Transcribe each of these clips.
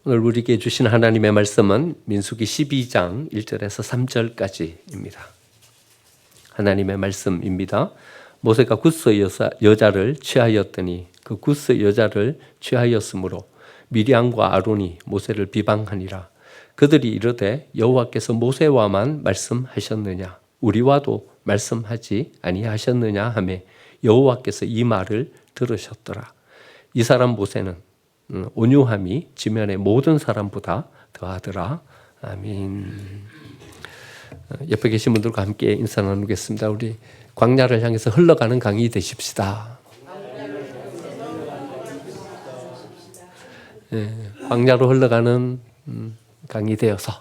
오늘 우리에게 주신 하나님의 말씀은 민수기 12장 1절에서 3절까지입니다. 하나님의 말씀입니다. 모세가 굿스 여자를 취하였더니 그 굿스 여자를 취하였으므로 미리암과 아론이 모세를 비방하니라. 그들이 이르되 여호와께서 모세와만 말씀하셨느냐 우리와도 말씀하지 아니하셨느냐 하며 여호와께서 이 말을 들으셨더라. 이 사람 모세는 온유함이 지면의 모든 사람보다 더하더라. 아멘. 옆에 계신 분들과 함께 인사 나누겠습니다. 우리 광야를 향해서 흘러가는 강이 되십시다. 광야로 흘러가는 강이 되어서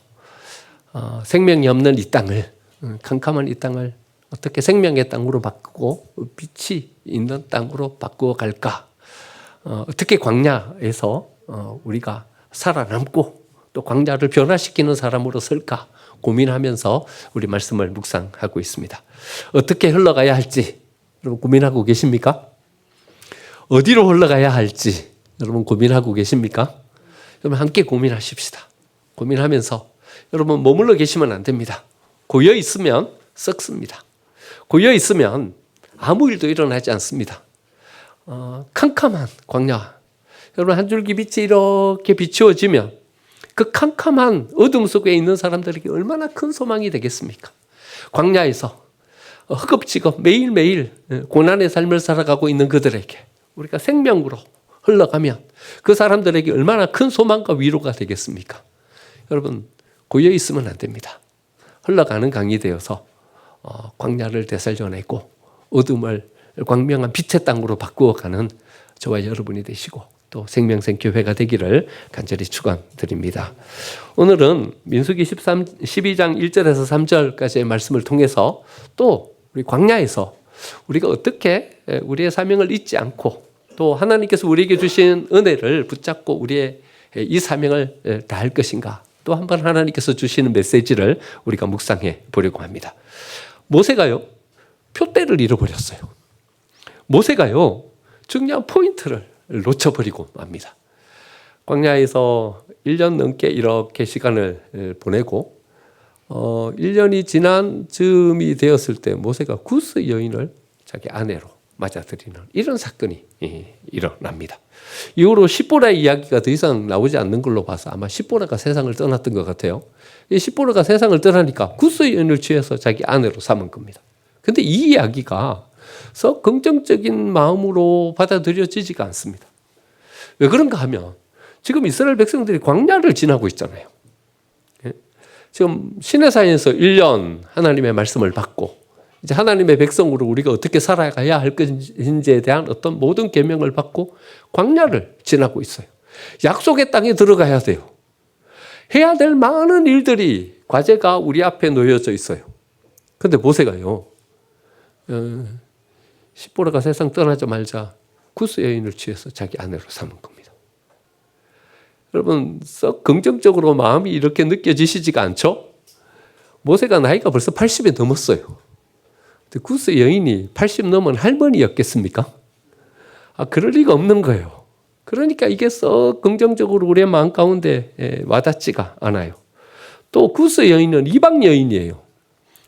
생명이 없는 이 땅을, 캄캄한 이 땅을 어떻게 생명의 땅으로 바꾸고 빛이 있는 땅으로 바꾸어 갈까? 어떻게 광야에서 우리가 살아남고 또 광야를 변화시키는 사람으로 설까 고민하면서 우리 말씀을 묵상하고 있습니다. 어떻게 흘러가야 할지 여러분 고민하고 계십니까? 어디로 흘러가야 할지 여러분 고민하고 계십니까? 여러분 함께 고민하십시다. 고민하면서 여러분 머물러 계시면 안 됩니다. 고여 있으면 썩습니다. 고여 있으면 아무 일도 일어나지 않습니다. 캄캄한 광야. 여러분 한 줄기 빛이 이렇게 비추어지면 그 캄캄한 어둠 속에 있는 사람들에게 얼마나 큰 소망이 되겠습니까? 광야에서 허겁지겁 매일매일 고난의 삶을 살아가고 있는 그들에게 우리가 생명으로 흘러가면 그 사람들에게 얼마나 큰 소망과 위로가 되겠습니까? 여러분 고여 있으면 안 됩니다. 흘러가는 강이 되어서 광야를 되살려내고 어둠을 광명한 빛의 땅으로 바꾸어가는 저와 여러분이 되시고 또 생명생교회가 되기를 간절히 축원드립니다. 오늘은 민수기 12장 1절에서 3절까지의 말씀을 통해서 또 우리 광야에서 우리가 어떻게 우리의 사명을 잊지 않고 또 하나님께서 우리에게 주신 은혜를 붙잡고 우리의 이 사명을 다할 것인가 또 한 번 하나님께서 주시는 메시지를 우리가 묵상해 보려고 합니다. 모세가요 표대를 잃어버렸어요. 모세가요 중요한 포인트를 놓쳐버리고 맙니다. 광야에서 1년 넘게 이렇게 시간을 보내고 1년이 지난 즈음이 되었을 때 모세가 구스 여인을 자기 아내로 맞아들이는 이런 사건이 일어납니다. 이후로 십보라의 이야기가 더 이상 나오지 않는 걸로 봐서 아마 십보라가 세상을 떠났던 것 같아요. 이 십보라가 세상을 떠나니까 구스 여인을 취해서 자기 아내로 삼은 겁니다. 근데 이 이야기가 썩 긍정적인 마음으로 받아들여지지가 않습니다. 왜 그런가 하면 지금 이스라엘 백성들이 광야를 지나고 있잖아요. 지금 시내산에서 1년 하나님의 말씀을 받고 이제 하나님의 백성으로 우리가 어떻게 살아가야 할 것인지에 대한 어떤 모든 계명을 받고 광야를 지나고 있어요. 약속의 땅에 들어가야 돼요. 해야 될 많은 일들이 과제가 우리 앞에 놓여져 있어요. 그런데 모세가요. 십보라가 세상 떠나자마자 구스 여인을 취해서 자기 아내로 삼은 겁니다. 여러분 썩 긍정적으로 마음이 이렇게 느껴지시지가 않죠? 모세가 나이가 벌써 80이 넘었어요. 근데 구스 여인이 80 넘은 할머니였겠습니까? 그럴 리가 없는 거예요. 그러니까 이게 썩 긍정적으로 우리의 마음 가운데 와닿지가 않아요. 또 구스 여인은 이방 여인이에요.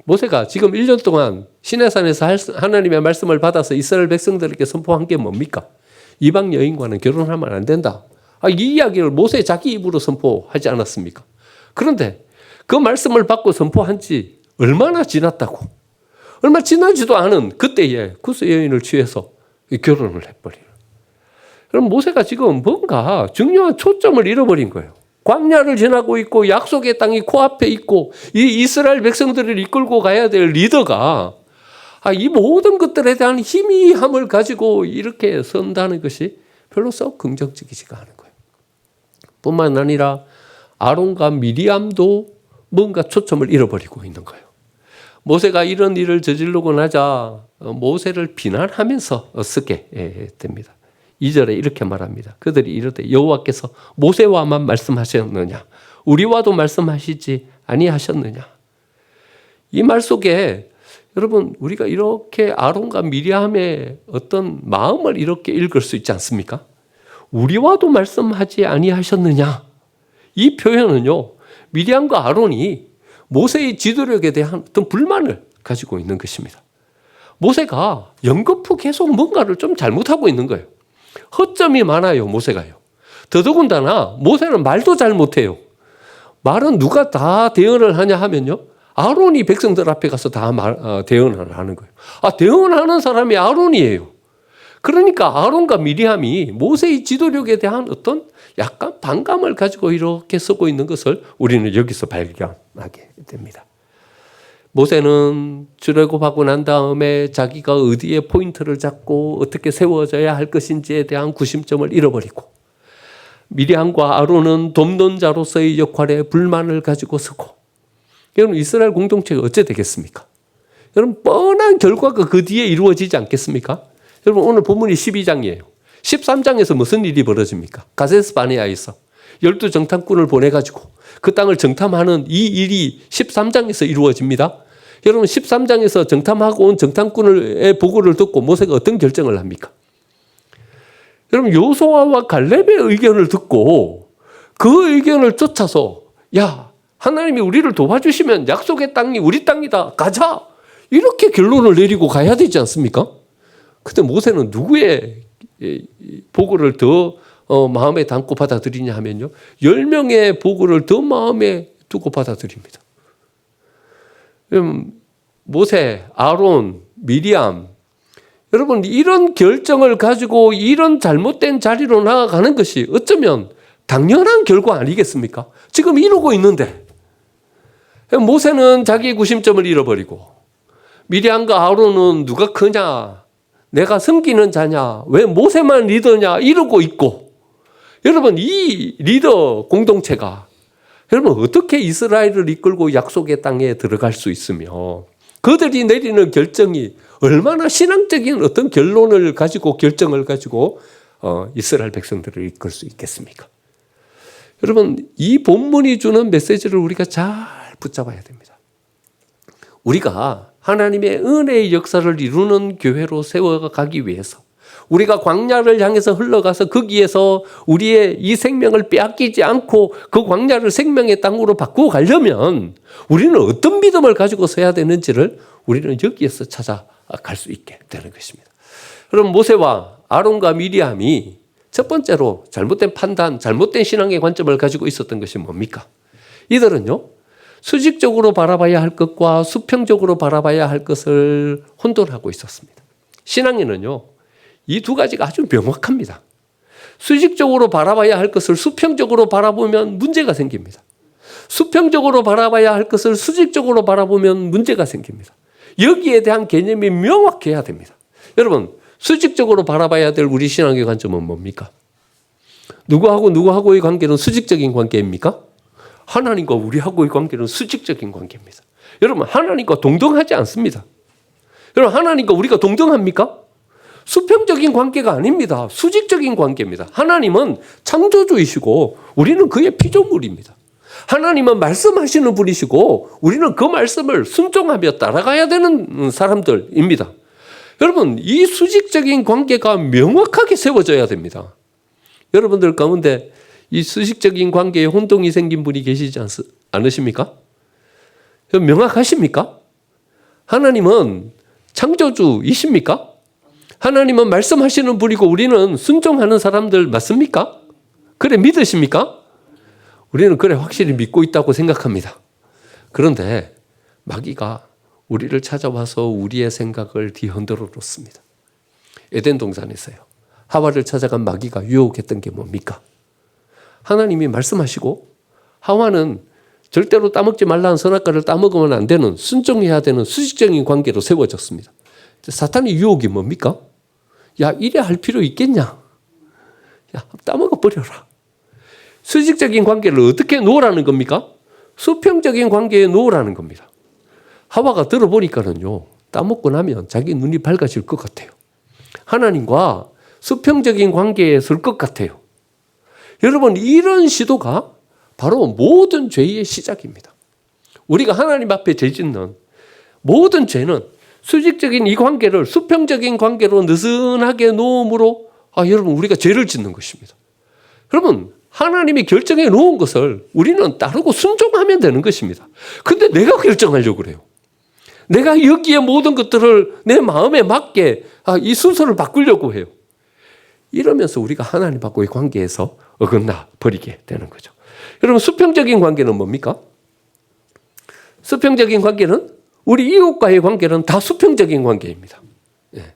모세가 지금 1년 동안 시내산에서 하나님의 말씀을 받아서 이스라엘 백성들에게 선포한 게 뭡니까? 이방 여인과는 결혼하면 안 된다. 이 이야기를 모세 자기 입으로 선포하지 않았습니까? 그런데 그 말씀을 받고 선포한 지 얼마나 지났다고? 얼마 지나지도 않은 그때에 구스 여인을 취해서 결혼을 해버리는. 그럼 모세가 지금 뭔가 중요한 초점을 잃어버린 거예요. 광야를 지나고 있고 약속의 땅이 코앞에 있고 이 이스라엘 백성들을 이끌고 가야 될 리더가 이 모든 것들에 대한 희미함을 가지고 이렇게 선다는 것이 별로 썩 긍정적이지가 않은 거예요. 뿐만 아니라 아론과 미리암도 뭔가 초점을 잃어버리고 있는 거예요. 모세가 이런 일을 저지르고 나자 모세를 비난하면서 쓰게 됩니다. 2절에 이렇게 말합니다. 그들이 이르되 여호와께서 모세와만 말씀하셨느냐 우리와도 말씀하시지 아니하셨느냐. 이 말 속에 여러분 우리가 이렇게 아론과 미리암의 어떤 마음을 이렇게 읽을 수 있지 않습니까? 우리와도 말씀하지 아니하셨느냐. 이 표현은요, 미리암과 아론이 모세의 지도력에 대한 어떤 불만을 가지고 있는 것입니다. 모세가 연거푸 계속 뭔가를 좀 잘못하고 있는 거예요. 허점이 많아요, 모세가요. 더더군다나 모세는 말도 잘 못해요. 말은 누가 다 대언을 하냐 하면요, 아론이 백성들 앞에 가서 다 대언을 하는 거예요. 대언하는 사람이 아론이에요. 그러니까 아론과 미리암이 모세의 지도력에 대한 어떤 약간 반감을 가지고 이렇게 쓰고 있는 것을 우리는 여기서 발견하게 됩니다. 모세는 출애굽하고 난 다음에 자기가 어디에 포인트를 잡고 어떻게 세워져야 할 것인지에 대한 구심점을 잃어버리고, 미리암과 아론은 돕론자로서의 역할에 불만을 가지고 서고, 여러분 이스라엘 공동체가 어째 되겠습니까? 여러분 뻔한 결과가 그 뒤에 이루어지지 않겠습니까? 여러분 오늘 본문이 12장이에요. 13장에서 무슨 일이 벌어집니까? 가데스 바네아에서 12정탐꾼을 보내가지고 그 땅을 정탐하는 이 일이 13장에서 이루어집니다. 여러분 13장에서 정탐하고 온 정탐꾼의 보고를 듣고 모세가 어떤 결정을 합니까? 여러분 여호수아와 갈렙의 의견을 듣고 그 의견을 쫓아서, 야, 하나님이 우리를 도와주시면 약속의 땅이 우리 땅이다, 가자, 이렇게 결론을 내리고 가야 되지 않습니까? 근데 모세는 누구의 보고를 더 마음에 담고 받아들이냐 하면요, 10명의 보고를 더 마음에 두고 받아들입니다. 모세, 아론, 미리암, 여러분 이런 결정을 가지고 이런 잘못된 자리로 나아가는 것이 어쩌면 당연한 결과 아니겠습니까? 지금 이러고 있는데 모세는 자기의 구심점을 잃어버리고, 미리암과 아론은 누가 크냐, 내가 섬기는 자냐, 왜 모세만 리더냐 이러고 있고, 여러분 이 리더 공동체가 여러분 어떻게 이스라엘을 이끌고 약속의 땅에 들어갈 수 있으며, 그들이 내리는 결정이 얼마나 신앙적인 어떤 결론을 가지고 결정을 가지고 이스라엘 백성들을 이끌 수 있겠습니까? 여러분 이 본문이 주는 메시지를 우리가 잘 붙잡아야 됩니다. 우리가 하나님의 은혜의 역사를 이루는 교회로 세워가기 위해서, 우리가 광야를 향해서 흘러가서 거기에서 우리의 이 생명을 빼앗기지 않고 그 광야를 생명의 땅으로 바꾸어 가려면 우리는 어떤 믿음을 가지고 서야 되는지를 우리는 여기에서 찾아갈 수 있게 되는 것입니다. 그럼 모세와 아론과 미리암이 첫 번째로 잘못된 판단, 잘못된 신앙의 관점을 가지고 있었던 것이 뭡니까? 이들은요, 수직적으로 바라봐야 할 것과 수평적으로 바라봐야 할 것을 혼돈하고 있었습니다. 신앙에는요, 이 두 가지가 아주 명확합니다. 수직적으로 바라봐야 할 것을 수평적으로 바라보면 문제가 생깁니다. 수평적으로 바라봐야 할 것을 수직적으로 바라보면 문제가 생깁니다. 여기에 대한 개념이 명확해야 됩니다. 여러분, 수직적으로 바라봐야 될 우리 신앙의 관점은 뭡니까? 누구하고의 관계는 수직적인 관계입니까? 하나님과 우리하고의 관계는 수직적인 관계입니다. 여러분, 하나님과 동등하지 않습니다. 여러분, 하나님과 우리가 동등합니까? 수평적인 관계가 아닙니다. 수직적인 관계입니다. 하나님은 창조주이시고 우리는 그의 피조물입니다. 하나님은 말씀하시는 분이시고 우리는 그 말씀을 순종하며 따라가야 되는 사람들입니다. 여러분, 이 수직적인 관계가 명확하게 세워져야 됩니다. 여러분들 가운데 이 수직적인 관계에 혼동이 생긴 분이 계시지 않으십니까? 명확하십니까? 하나님은 창조주이십니까? 하나님은 말씀하시는 분이고 우리는 순종하는 사람들 맞습니까? 그래 믿으십니까? 우리는 그래 확실히 믿고 있다고 생각합니다. 그런데 마귀가 우리를 찾아와서 우리의 생각을 뒤흔들어 놓습니다. 에덴 동산에서요, 하와를 찾아간 마귀가 유혹했던 게 뭡니까? 하나님이 말씀하시고 하와는 절대로 따먹지 말라는 선악과를 따먹으면 안 되는, 순종해야 되는 수직적인 관계로 세워졌습니다. 사탄의 유혹이 뭡니까? 야, 이래 할 필요 있겠냐? 야, 따먹어 버려라. 수직적인 관계를 어떻게 놓으라는 겁니까? 수평적인 관계에 놓으라는 겁니다. 하와가 들어보니까는요, 따먹고 나면 자기 눈이 밝아질 것 같아요. 하나님과 수평적인 관계에 설 것 같아요. 여러분, 이런 시도가 바로 모든 죄의 시작입니다. 우리가 하나님 앞에 죄짓는 모든 죄는 수직적인 이 관계를 수평적인 관계로 느슨하게 놓음으로 여러분 우리가 죄를 짓는 것입니다. 여러분, 하나님이 결정해 놓은 것을 우리는 따르고 순종하면 되는 것입니다. 근데 내가 결정하려고 그래요. 내가 여기에 모든 것들을 내 마음에 맞게 이 순서를 바꾸려고 해요. 이러면서 우리가 하나님하고의 관계에서 어긋나 버리게 되는 거죠. 여러분, 수평적인 관계는 뭡니까? 수평적인 관계는 우리 이웃과의 관계는 다 수평적인 관계입니다. 예.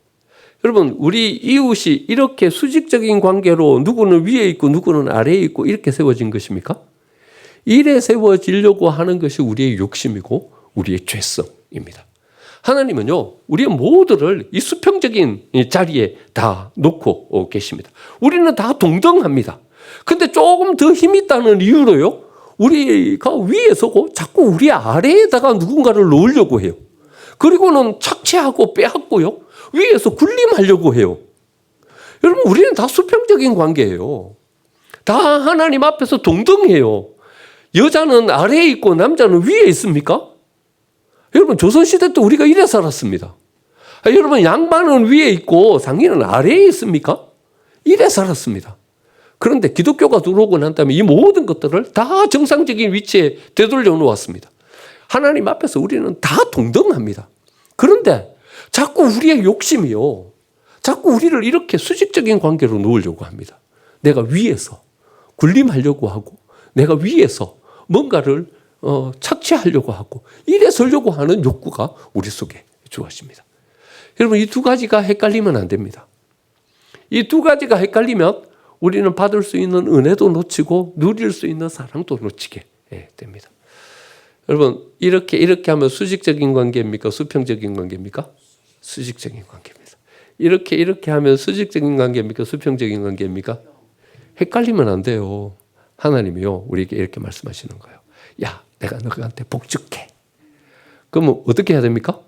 여러분, 우리 이웃이 이렇게 수직적인 관계로 누구는 위에 있고 누구는 아래에 있고 이렇게 세워진 것입니까? 이래 세워지려고 하는 것이 우리의 욕심이고 우리의 죄성입니다. 하나님은요, 우리의 모두를 이 수평적인 자리에 다 놓고 계십니다. 우리는 다 동등합니다. 근데 조금 더 힘이 있다는 이유로요, 우리가 위에 서고 자꾸 우리 아래에다가 누군가를 놓으려고 해요. 그리고는 착취하고 빼앗고요, 위에서 군림하려고 해요. 여러분, 우리는 다 수평적인 관계예요. 다 하나님 앞에서 동등해요. 여자는 아래에 있고 남자는 위에 있습니까? 여러분, 조선시대 때 우리가 이래 살았습니다. 여러분, 양반은 위에 있고 상인은 아래에 있습니까? 이래 살았습니다. 그런데 기독교가 들어오고 난 다음에 이 모든 것들을 다 정상적인 위치에 되돌려 놓았습니다. 하나님 앞에서 우리는 다 동등합니다. 그런데 자꾸 우리의 욕심이요, 자꾸 우리를 이렇게 수직적인 관계로 놓으려고 합니다. 내가 위에서 군림하려고 하고, 내가 위에서 뭔가를 착취하려고 하고, 이래 서려고 하는 욕구가 우리 속에 주어집니다. 여러분, 이 두 가지가 헷갈리면 안 됩니다. 이 두 가지가 헷갈리면 우리는 받을 수 있는 은혜도 놓치고 누릴 수 있는 사랑도 놓치게 됩니다. 여러분, 이렇게 하면 수직적인 관계입니까? 수평적인 관계입니까? 수직적인 관계입니다. 이렇게 하면 수직적인 관계입니까? 수평적인 관계입니까? 헷갈리면 안 돼요. 하나님이요, 우리에게 이렇게 말씀하시는 거예요. 야, 내가 너한테 복 줄게. 그러면 어떻게 해야 됩니까?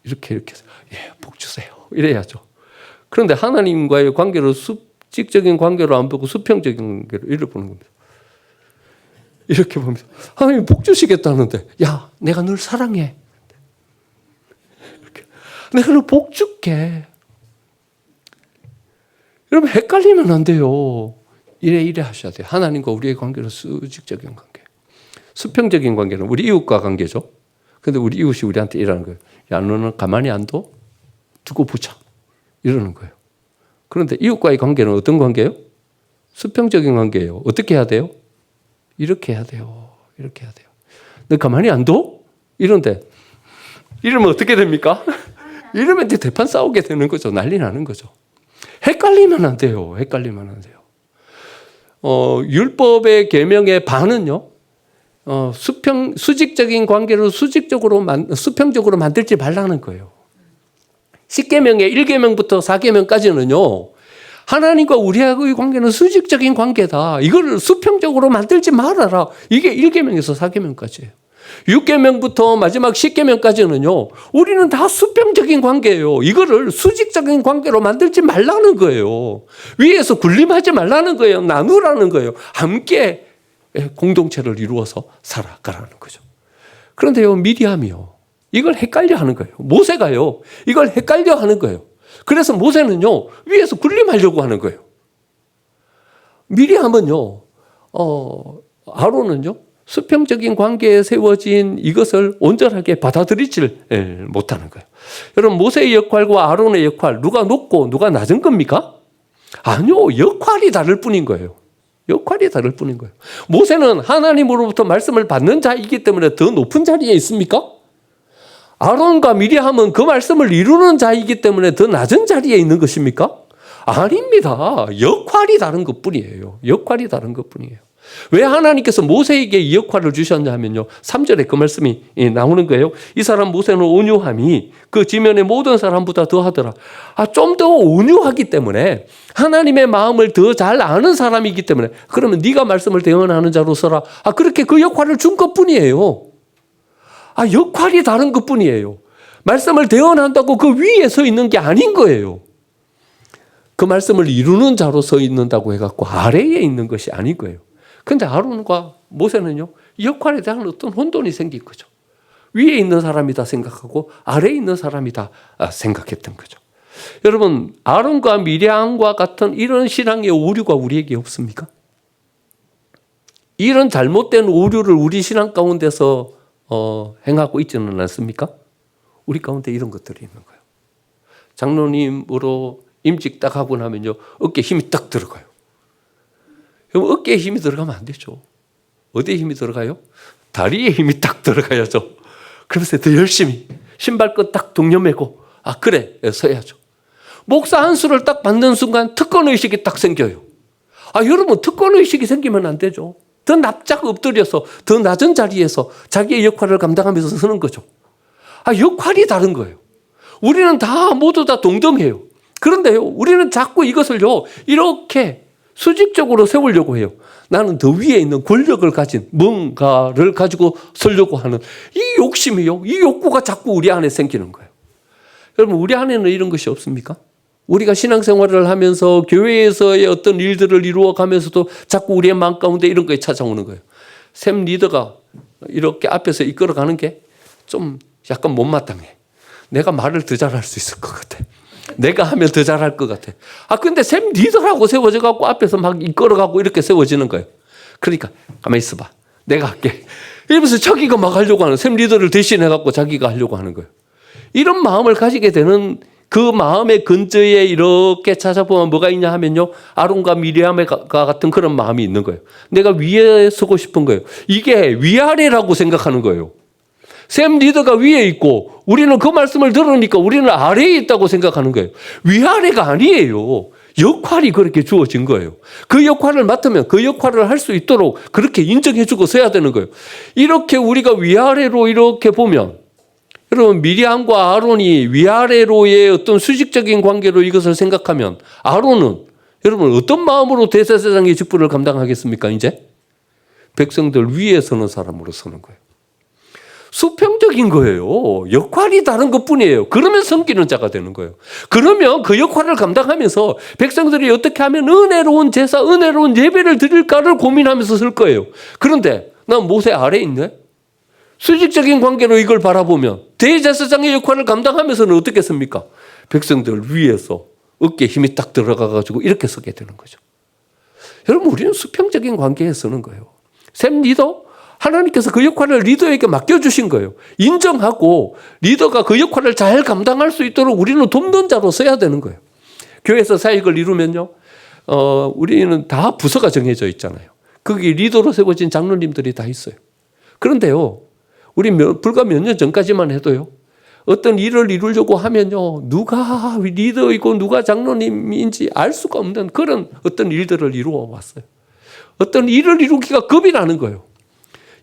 이렇게 해서, 예, 복 주세요. 이래야죠. 그런데 하나님과의 관계를 수직적인 관계로 안 보고 수평적인 관계로 이렇게 보는 겁니다. 이렇게 보면서 하나님 복 주시겠다는데, 야, 내가 널 사랑해. 이렇게, 내가 널 복 줄게. 여러분, 헷갈리면 안 돼요. 이래 하셔야 돼요. 하나님과 우리의 관계는 수직적인 관계. 수평적인 관계는 우리 이웃과 관계죠. 근데 우리 이웃이 우리한테 이러는 거예요. 야, 너는 가만히 안 둬? 두고 보자. 이러는 거예요. 그런데 이웃과의 관계는 어떤 관계예요? 수평적인 관계예요. 어떻게 해야 돼요? 이렇게 해야 돼요. 이렇게 해야 돼요. 너 가만히 안 둬? 이런데, 이러면 어떻게 됩니까? 이러면 이제 대판 싸우게 되는 거죠. 난리 나는 거죠. 헷갈리면 안 돼요. 헷갈리면 안 돼요. 율법의 계명의 반은요, 수직적인 관계를 수평적으로 만들지 말라는 거예요. 10계명의 1계명부터 4계명까지는요, 하나님과 우리하고의 관계는 수직적인 관계다. 이걸 수평적으로 만들지 말아라. 이게 1계명에서 4계명까지예요. 6계명부터 마지막 10계명까지는요, 우리는 다 수평적인 관계예요. 이거를 수직적인 관계로 만들지 말라는 거예요. 위에서 군림하지 말라는 거예요. 나누라는 거예요. 함께 공동체를 이루어서 살아가라는 거죠. 그런데요, 미리암이요, 이걸 헷갈려 하는 거예요. 모세가요, 이걸 헷갈려 하는 거예요. 그래서 모세는요, 위에서 군림하려고 하는 거예요. 미리암은요, 아론은요, 수평적인 관계에 세워진 이것을 온전하게 받아들이질 못하는 거예요. 여러분, 모세의 역할과 아론의 역할, 누가 높고 누가 낮은 겁니까? 아니요, 역할이 다를 뿐인 거예요. 역할이 다를 뿐인 거예요. 모세는 하나님으로부터 말씀을 받는 자이기 때문에 더 높은 자리에 있습니까? 아론과 미리암은 그 말씀을 이루는 자이기 때문에 더 낮은 자리에 있는 것입니까? 아닙니다. 역할이 다른 것뿐이에요. 역할이 다른 것뿐이에요. 왜 하나님께서 모세에게 이 역할을 주셨냐면요, 3절에 그 말씀이 나오는 거예요. 이 사람 모세는 온유함이 그 지면의 모든 사람보다 더하더라. 좀 더 온유하기 때문에, 하나님의 마음을 더 잘 아는 사람이기 때문에, 그러면 네가 말씀을 대언하는 자로 서라. 그렇게 그 역할을 준 것뿐이에요. 역할이 다른 것뿐이에요. 말씀을 대언한다고 그 위에 서 있는 게 아닌 거예요. 그 말씀을 이루는 자로 서 있는다고 해갖고 아래에 있는 것이 아닌 거예요. 근데 아론과 모세는요, 이 역할에 대한 어떤 혼돈이 생긴 거죠. 위에 있는 사람이다 생각하고 아래에 있는 사람이다 생각했던 거죠. 여러분, 아론과 미리암과 같은 이런 신앙의 오류가 우리에게 없습니까? 이런 잘못된 오류를 우리 신앙 가운데서 행하고 있지는 않습니까? 우리 가운데 이런 것들이 있는 거예요. 장로님으로 임직 딱 하고 나면요, 어깨에 힘이 딱 들어가요. 그럼 어깨에 힘이 들어가면 안 되죠. 어디에 힘이 들어가요? 다리에 힘이 딱 들어가야죠. 그래서 더 열심히 신발끈 딱 동여매고, 아 그래 서야죠. 목사 안수를 딱 받는 순간 특권의식이 딱 생겨요. 아 여러분, 특권의식이 생기면 안 되죠. 더 납작 엎드려서 더 낮은 자리에서 자기의 역할을 감당하면서 서는 거죠. 아 역할이 다른 거예요. 우리는 다 모두 다 동등해요. 그런데요, 우리는 자꾸 이것을요 이렇게 수직적으로 세우려고 해요. 나는 더 위에 있는 권력을 가진 뭔가를 가지고 서려고 하는 이 욕심이요, 이 욕구가 자꾸 우리 안에 생기는 거예요. 여러분, 우리 안에는 이런 것이 없습니까? 우리가 신앙생활을 하면서 교회에서의 어떤 일들을 이루어가면서도 자꾸 우리의 마음 가운데 이런 거에 찾아오는 거예요. 샘 리더가 이렇게 앞에서 이끌어가는 게 좀 약간 못마땅해. 내가 말을 더 잘할 수 있을 것 같아. 내가 하면 더 잘할 것 같아. 아 근데 샘 리더라고 세워져 갖고 앞에서 막 이끌어가고 이렇게 세워지는 거예요. 그러니까 가만히 있어봐, 내가 할게 이러면서 자기가 막 하려고 하는, 샘 리더를 대신해 갖고 자기가 하려고 하는 거예요. 이런 마음을 가지게 되는, 그 마음의 근저에 이렇게 찾아보면 뭐가 있냐 하면요, 아론과 미리암과 같은 그런 마음이 있는 거예요. 내가 위에 서고 싶은 거예요. 이게 위아래라고 생각하는 거예요. 샘 리더가 위에 있고 우리는 그 말씀을 들으니까 우리는 아래에 있다고 생각하는 거예요. 위아래가 아니에요. 역할이 그렇게 주어진 거예요. 그 역할을 맡으면 그 역할을 할 수 있도록 그렇게 인정해주고 서야 되는 거예요. 이렇게 우리가 위아래로 이렇게 보면, 여러분, 미리암과 아론이 위아래로의 어떤 수직적인 관계로 이것을 생각하면, 아론은 여러분 어떤 마음으로 대제사장의 직분을 감당하겠습니까? 이제 백성들 위에 서는 사람으로 서는 거예요. 수평적인 거예요. 역할이 다른 것뿐이에요. 그러면 섬기는 자가 되는 거예요. 그러면 그 역할을 감당하면서 백성들이 어떻게 하면 은혜로운 제사, 은혜로운 예배를 드릴까를 고민하면서 설 거예요. 그런데 난 모세 아래에 있네. 수직적인 관계로 이걸 바라보면 대제사장의 역할을 감당하면서는 어떻게 씁니까? 백성들 위에서 어깨에 힘이 딱 들어가가지고 이렇게 서게 되는 거죠. 여러분, 우리는 수평적인 관계에 서는 거예요. 샘 리더, 하나님께서 그 역할을 리더에게 맡겨주신 거예요. 인정하고 리더가 그 역할을 잘 감당할 수 있도록 우리는 돕는 자로 서야 되는 거예요. 교회에서 사역을 이루면요, 우리는 다 부서가 정해져 있잖아요. 거기 리더로 세워진 장로님들이 다 있어요. 그런데요, 우리 불과 몇 년 전까지만 해도요, 어떤 일을 이루려고 하면요, 누가 리더이고 누가 장로님인지 알 수가 없는 그런 어떤 일들을 이루어 왔어요. 어떤 일을 이루기가 겁이 나는 거예요.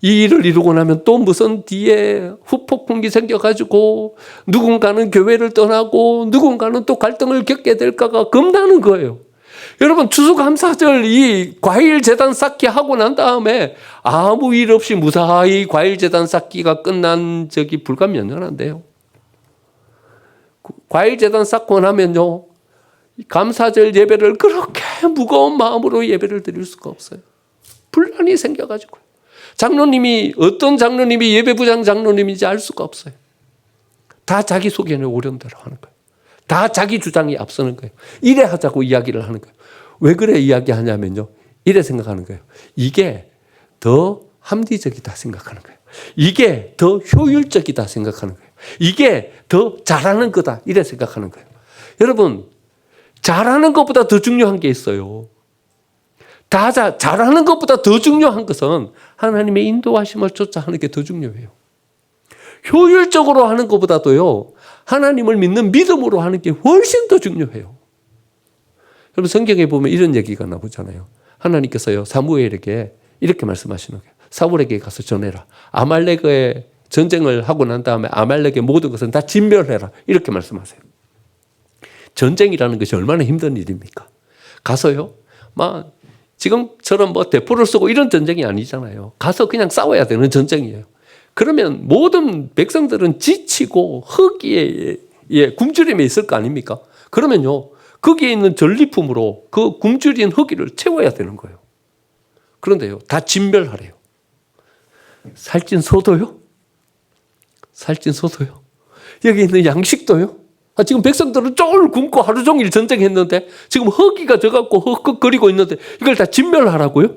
이 일을 이루고 나면 또 무슨 뒤에 후폭풍이 생겨가지고 누군가는 교회를 떠나고 누군가는 또 갈등을 겪게 될까가 겁나는 거예요. 여러분, 추수감사절 이 과일재단 쌓기 하고 난 다음에 아무 일 없이 무사히 과일재단 쌓기가 끝난 적이 불과 몇 년 안 돼요. 과일재단 쌓고 나면요, 감사절 예배를 그렇게 무거운 마음으로 예배를 드릴 수가 없어요. 분란이 생겨가지고. 장로님이, 어떤 장로님이 예배부장 장로님인지 알 수가 없어요. 다 자기 소견을 오른대로 하는 거예요. 다 자기 주장이 앞서는 거예요. 이래 하자고 이야기를 하는 거예요. 왜 그래 이야기하냐면요, 이래 생각하는 거예요. 이게 더 합리적이다 생각하는 거예요. 이게 더 효율적이다 생각하는 거예요. 이게 더 잘하는 거다 이래 생각하는 거예요. 여러분, 잘하는 것보다 더 중요한 게 있어요. 잘하는 것보다 더 중요한 것은 하나님의 인도하심을 쫓아 하는 게 더 중요해요. 효율적으로 하는 것보다도요, 하나님을 믿는 믿음으로 하는 게 훨씬 더 중요해요. 여러분, 성경에 보면 이런 얘기가 나오잖아요. 하나님께서요, 사무엘에게 이렇게 말씀하시는 거예요. 사울에게 가서 전해라. 아말렉의 전쟁을 하고 난 다음에 아말렉의 모든 것은 다 진멸해라. 이렇게 말씀하세요. 전쟁이라는 것이 얼마나 힘든 일입니까? 가서요, 막 지금처럼 뭐 대포를 쏘고 이런 전쟁이 아니잖아요. 가서 그냥 싸워야 되는 전쟁이에요. 그러면 모든 백성들은 지치고 허기에 굶주림에 있을 거 아닙니까? 그러면요, 거기에 있는 전리품으로 그 굶주린 허기를 채워야 되는 거예요. 그런데요, 다 진멸하래요. 살찐 소도요? 살찐 소도요? 여기 있는 양식도요? 지금 백성들은 쫄 굶고 하루 종일 전쟁했는데 지금 허기가 져갖고 헉헉거리고 있는데 이걸 다 진멸하라고요?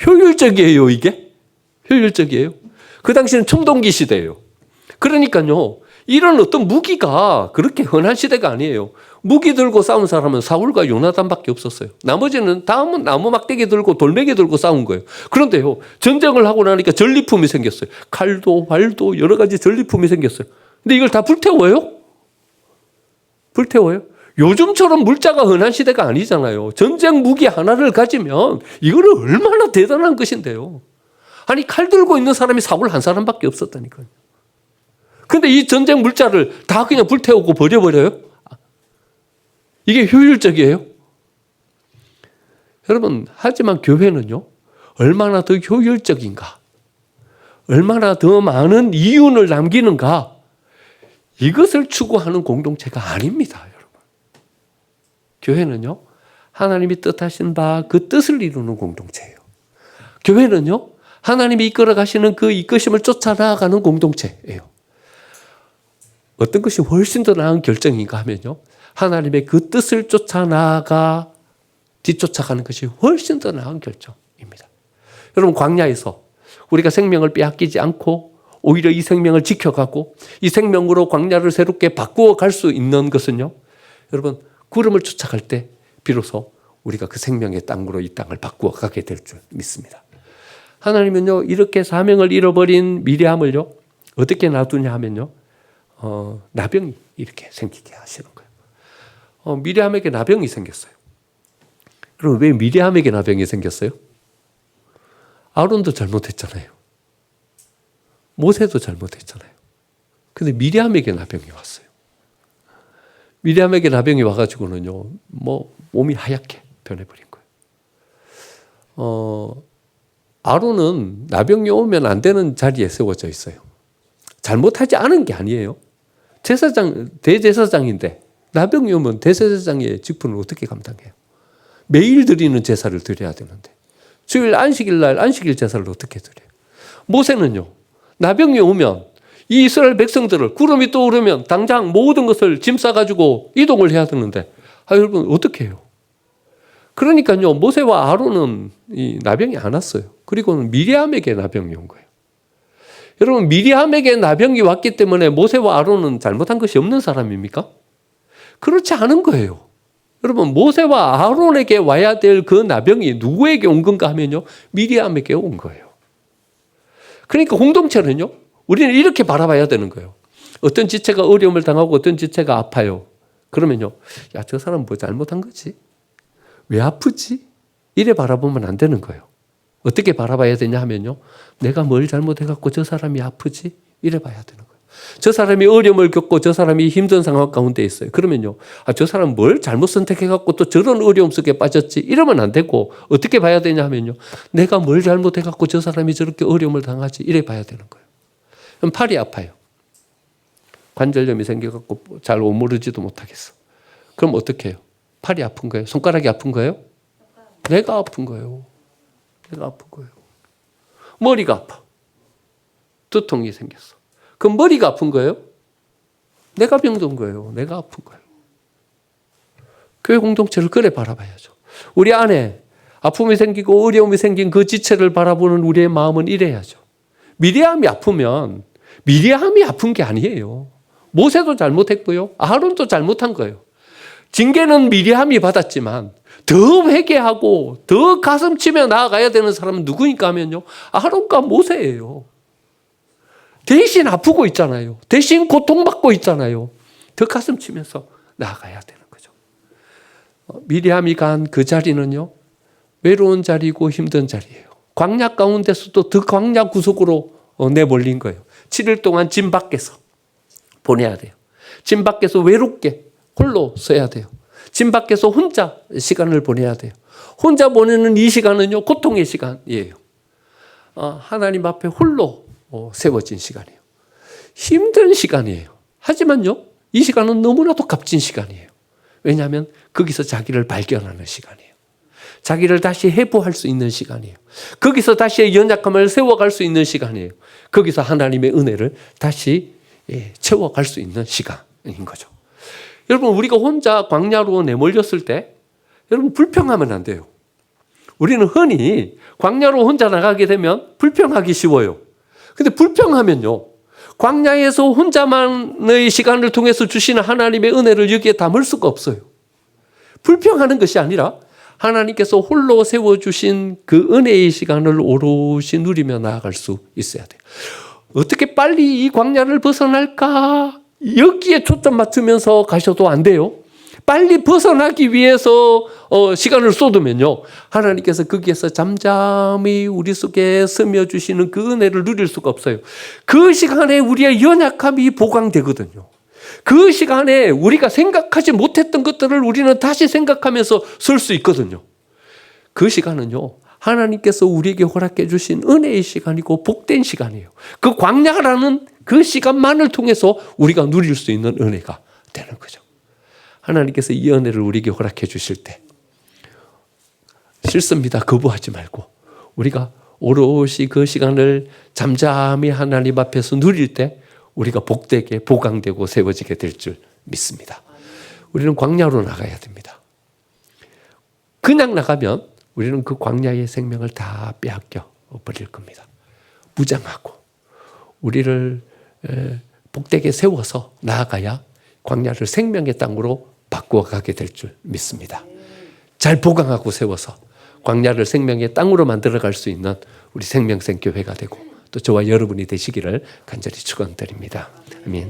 효율적이에요, 이게? 효율적이에요. 그 당시는 청동기 시대예요. 그러니까요, 이런 어떤 무기가 그렇게 흔한 시대가 아니에요. 무기 들고 싸운 사람은 사울과 요나단밖에 없었어요. 나머지는 다음은 나무 막대기 들고 돌멩이 들고 싸운 거예요. 그런데요, 전쟁을 하고 나니까 전리품이 생겼어요. 칼도 활도 여러 가지 전리품이 생겼어요. 근데 이걸 다 불태워요? 불태워요? 요즘처럼 물자가 흔한 시대가 아니잖아요. 전쟁 무기 하나를 가지면 이거는 얼마나 대단한 것인데요. 아니, 칼 들고 있는 사람이 사울 한 사람밖에 없었다니까요. 근데 이 전쟁 물자를 다 그냥 불태우고 버려버려요? 이게 효율적이에요? 여러분, 하지만 교회는요, 얼마나 더 효율적인가? 얼마나 더 많은 이윤을 남기는가? 이것을 추구하는 공동체가 아닙니다, 여러분. 교회는요, 하나님이 뜻하신 바 그 뜻을 이루는 공동체예요. 교회는요, 하나님이 이끌어 가시는 그 이끄심을 쫓아 나아가는 공동체예요. 어떤 것이 훨씬 더 나은 결정인가 하면요, 하나님의 그 뜻을 쫓아 나아가 뒤쫓아가는 것이 훨씬 더 나은 결정입니다. 여러분, 광야에서 우리가 생명을 빼앗기지 않고 오히려 이 생명을 지켜가고 이 생명으로 광야를 새롭게 바꾸어 갈 수 있는 것은요, 여러분, 구름을 쫓아갈 때 비로소 우리가 그 생명의 땅으로 이 땅을 바꾸어 가게 될 줄 믿습니다. 하나님은요, 이렇게 사명을 잃어버린 미리암을요, 어떻게 놔두냐 하면요, 나병이 이렇게 생기게 하시는 거예요. 미리암에게 나병이 생겼어요. 그럼 왜 미리암에게 나병이 생겼어요? 아론도 잘못했잖아요. 모세도 잘못했잖아요. 근데 미리암에게 나병이 왔어요. 미리암에게 나병이 와가지고는요, 몸이 하얗게 변해버린 거예요. 아론은 나병이 오면 안 되는 자리에 세워져 있어요. 잘못하지 않은 게 아니에요. 대제사장인데 나병이 오면 대제사장의 직분을 어떻게 감당해요? 매일 드리는 제사를 드려야 되는데 주일 안식일 날 안식일 제사를 어떻게 드려요? 모세는요, 나병이 오면 이 이스라엘 백성들을 구름이 떠오르면 당장 모든 것을 짐 싸가지고 이동을 해야 되는데 여러분 어떻게 해요? 그러니까요, 모세와 아론은 이 나병이 안 왔어요. 그리고는 미리암에게 나병이 온 거예요. 여러분, 미리암에게 나병이 왔기 때문에 모세와 아론은 잘못한 것이 없는 사람입니까? 그렇지 않은 거예요. 여러분, 모세와 아론에게 와야 될 그 나병이 누구에게 온 건가 하면요, 미리암에게 온 거예요. 그러니까 공동체는요, 우리는 이렇게 바라봐야 되는 거예요. 어떤 지체가 어려움을 당하고 어떤 지체가 아파요. 그러면요, 야, 저 사람 뭐 잘못한 거지? 왜 아프지? 이래 바라보면 안 되는 거예요. 어떻게 바라봐야 되냐 하면요, 내가 뭘 잘못해갖고 저 사람이 아프지? 이래 봐야 되는 거예요. 저 사람이 어려움을 겪고 저 사람이 힘든 상황 가운데 있어요. 그러면요, 저 사람 뭘 잘못 선택해갖고 또 저런 어려움 속에 빠졌지? 이러면 안 되고 어떻게 봐야 되냐 하면요, 내가 뭘 잘못해갖고 저 사람이 저렇게 어려움을 당하지? 이래 봐야 되는 거예요. 그럼 팔이 아파요. 관절염이 생겨갖고 잘 오므르지도 못하겠어. 그럼 어떻게 해요? 팔이 아픈 거예요? 손가락이 아픈 거예요? 내가 아픈 거예요. 내가 아픈 거예요. 머리가 아파. 두통이 생겼어. 그럼 머리가 아픈 거예요? 내가 병든 거예요. 내가 아픈 거예요. 교회 공동체를 그래 바라봐야죠. 우리 안에 아픔이 생기고 어려움이 생긴 그 지체를 바라보는 우리의 마음은 이래야죠. 미리암이 아프면 미리암이 아픈 게 아니에요. 모세도 잘못했고요, 아론도 잘못한 거예요. 징계는 미리암이 받았지만 더 회개하고 더 가슴 치며 나아가야 되는 사람은 누구인가 하면요, 아론과 모세예요. 대신 아프고 있잖아요. 대신 고통받고 있잖아요. 더 가슴 치면서 나아가야 되는 거죠. 미리암이 간 그 자리는요, 외로운 자리고 힘든 자리예요. 광야 가운데서도 더 광야 구석으로 내몰린 거예요. 7일 동안 짐 밖에서 보내야 돼요. 짐 밖에서 외롭게 홀로 서야 돼요. 짐 밖에서 혼자 시간을 보내야 돼요. 혼자 보내는 이 시간은요, 고통의 시간이에요. 하나님 앞에 홀로 세워진 시간이에요. 힘든 시간이에요. 하지만요, 이 시간은 너무나도 값진 시간이에요. 왜냐하면 거기서 자기를 발견하는 시간이에요. 자기를 다시 회복할 수 있는 시간이에요. 거기서 다시 연약함을 세워갈 수 있는 시간이에요. 거기서 하나님의 은혜를 다시 채워갈 수 있는 시간인 거죠. 여러분, 우리가 혼자 광야로 내몰렸을 때 여러분 불평하면 안 돼요. 우리는 흔히 광야로 혼자 나가게 되면 불평하기 쉬워요. 근데 불평하면요, 광야에서 혼자만의 시간을 통해서 주시는 하나님의 은혜를 여기에 담을 수가 없어요. 불평하는 것이 아니라 하나님께서 홀로 세워주신 그 은혜의 시간을 오롯이 누리며 나아갈 수 있어야 돼요. 어떻게 빨리 이 광야를 벗어날까? 여기에 초점 맞추면서 가셔도 안 돼요. 빨리 벗어나기 위해서 시간을 쏟으면요, 하나님께서 거기에서 잠잠히 우리 속에 스며주시는 그 은혜를 누릴 수가 없어요. 그 시간에 우리의 연약함이 보강되거든요. 그 시간에 우리가 생각하지 못했던 것들을 우리는 다시 생각하면서 설 수 있거든요. 그 시간은요, 하나님께서 우리에게 허락해 주신 은혜의 시간이고 복된 시간이에요. 그 광야라는 그 시간만을 통해서 우리가 누릴 수 있는 은혜가 되는 거죠. 하나님께서 이 은혜를 우리에게 허락해 주실 때 싫습니다, 거부하지 말고 우리가 오롯이 그 시간을 잠잠히 하나님 앞에서 누릴 때 우리가 복되게 보강되고 세워지게 될 줄 믿습니다. 우리는 광야로 나가야 됩니다. 그냥 나가면 우리는 그 광야의 생명을 다 빼앗겨 버릴 겁니다. 무장하고 우리를 복되게 세워서 나아가야 광야를 생명의 땅으로 바꾸어 가게 될 줄 믿습니다. 잘 보강하고 세워서 광야를 생명의 땅으로 만들어갈 수 있는 우리 생명생 교회가 되고 또 저와 여러분이 되시기를 간절히 축원드립니다. 아멘.